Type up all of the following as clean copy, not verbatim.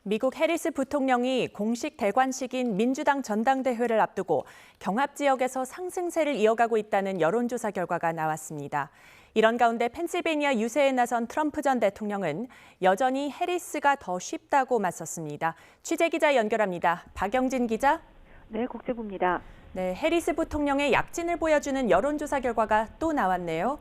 미국 해리스 부통령이 공식 대관식인 민주당 전당대회를 앞두고 경합 지역에서 상승세를 이어가고 있다는 여론조사 결과가 나왔습니다. 이런 가운데 펜실베니아 유세에 나선 트럼프 전 대통령은 여전히 해리스가 더 쉽다고 맞섰습니다. 취재기자 연결합니다. 박영진 기자. 네, 국제부입니다. 네, 해리스 부통령의 약진을 보여주는 여론조사 결과가 또 나왔네요.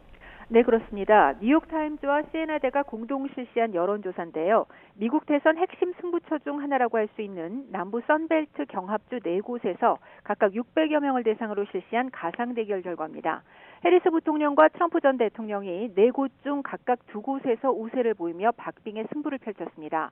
네, 그렇습니다. 뉴욕타임즈와 시에나대가 공동 실시한 여론조사인데요. 미국 대선 핵심 승부처 중 하나라고 할 수 있는 남부 선벨트 경합주 4곳에서 각각 600여 명을 대상으로 실시한 가상 대결 결과입니다. 해리스 부통령과 트럼프 전 대통령이 4곳 중 각각 2곳에서 우세를 보이며 박빙의 승부를 펼쳤습니다.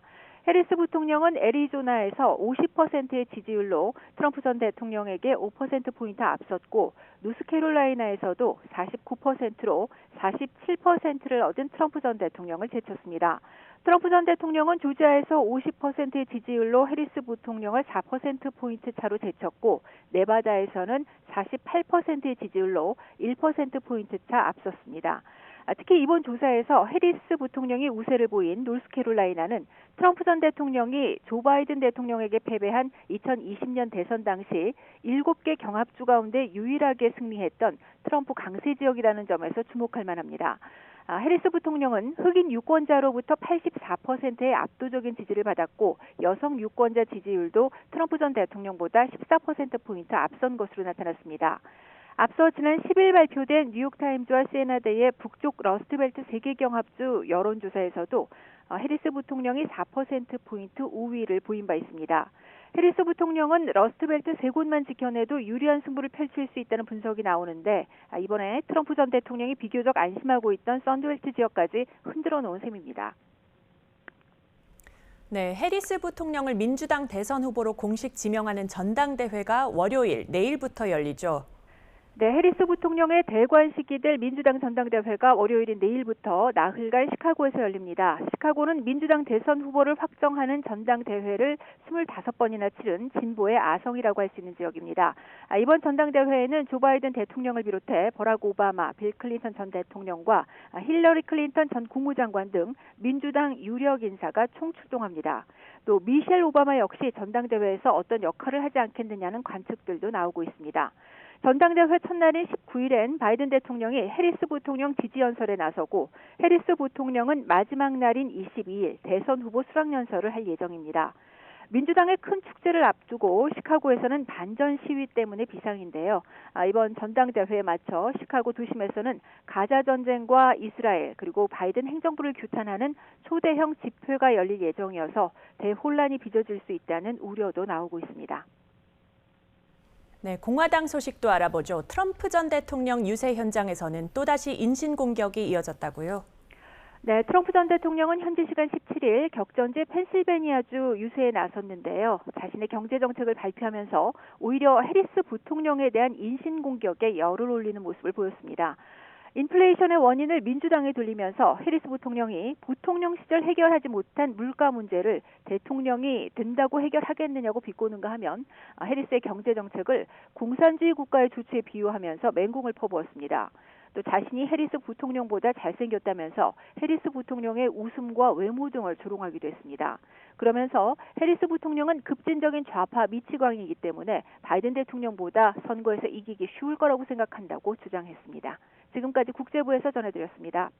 해리스 부통령은 애리조나에서 50%의 지지율로 트럼프 전 대통령에게 5%포인트 앞섰고 노스캐롤라이나에서도 49%로 47%를 얻은 트럼프 전 대통령을 제쳤습니다. 트럼프 전 대통령은 조지아에서 50%의 지지율로 해리스 부통령을 4%포인트 차로 제쳤고 네바다에서는 48%의 지지율로 1%포인트 차 앞섰습니다. 특히 이번 조사에서 해리스 부통령이 우세를 보인 노스캐롤라이나는 트럼프 전 대통령이 조 바이든 대통령에게 패배한 2020년 대선 당시 7개 경합주 가운데 유일하게 승리했던 트럼프 강세 지역이라는 점에서 주목할 만합니다. 해리스 부통령은 흑인 유권자로부터 84%의 압도적인 지지를 받았고 여성 유권자 지지율도 트럼프 전 대통령보다 14%포인트 앞선 것으로 나타났습니다. 앞서 지난 10일 발표된 뉴욕타임즈와 시에나대의 북쪽 러스트벨트 세계 경합주 여론조사에서도 해리스 부통령이 4%포인트 우위를 보인 바 있습니다. 해리스 부통령은 러스트벨트 3곳만 지켜내도 유리한 승부를 펼칠 수 있다는 분석이 나오는데 이번에 트럼프 전 대통령이 비교적 안심하고 있던 선벨트 지역까지 흔들어 놓은 셈입니다. 네, 해리스 부통령을 민주당 대선 후보로 공식 지명하는 전당대회가 월요일, 내일부터 열리죠. 네, 해리스 부통령의 대관식이 될 민주당 전당대회가 월요일인 내일부터 나흘간 시카고에서 열립니다. 시카고는 민주당 대선 후보를 확정하는 전당대회를 25번이나 치른 진보의 아성이라고 할 수 있는 지역입니다. 이번 전당대회에는 조 바이든 대통령을 비롯해 버락 오바마, 빌 클린턴 전 대통령과 힐러리 클린턴 전 국무장관 등 민주당 유력 인사가 총출동합니다. 또 미셸 오바마 역시 전당대회에서 어떤 역할을 하지 않겠느냐는 관측들도 나오고 있습니다. 전당대회 첫날인 19일엔 바이든 대통령이 해리스 부통령 지지연설에 나서고 해리스 부통령은 마지막 날인 22일 대선 후보 수락연설을 할 예정입니다. 민주당의 큰 축제를 앞두고 시카고에서는 반전 시위 때문에 비상인데요. 이번 전당대회에 맞춰 시카고 도심에서는 가자 전쟁과 이스라엘 그리고 바이든 행정부를 규탄하는 초대형 집회가 열릴 예정이어서 대혼란이 빚어질 수 있다는 우려도 나오고 있습니다. 네, 공화당 소식도 알아보죠. 트럼프 전 대통령 유세 현장에서는 또다시 인신공격이 이어졌다고요? 네, 트럼프 전 대통령은 현지 시간 17일 격전지 펜실베니아주 유세에 나섰는데요. 자신의 경제정책을 발표하면서 오히려 해리스 부통령에 대한 인신공격에 열을 올리는 모습을 보였습니다. 인플레이션의 원인을 민주당에 돌리면서 해리스 부통령이 부통령 시절 해결하지 못한 물가 문제를 대통령이 된다고 해결하겠느냐고 비꼬는가 하면 해리스의 경제정책을 공산주의 국가의 조치에 비유하면서 맹공을 퍼부었습니다. 또 자신이 해리스 부통령보다 잘생겼다면서 해리스 부통령의 웃음과 외모 등을 조롱하기도 했습니다. 그러면서 해리스 부통령은 급진적인 좌파 미치광이이기 때문에 바이든 대통령보다 선거에서 이기기 쉬울 거라고 생각한다고 주장했습니다. 지금까지 국제부에서 전해드렸습니다.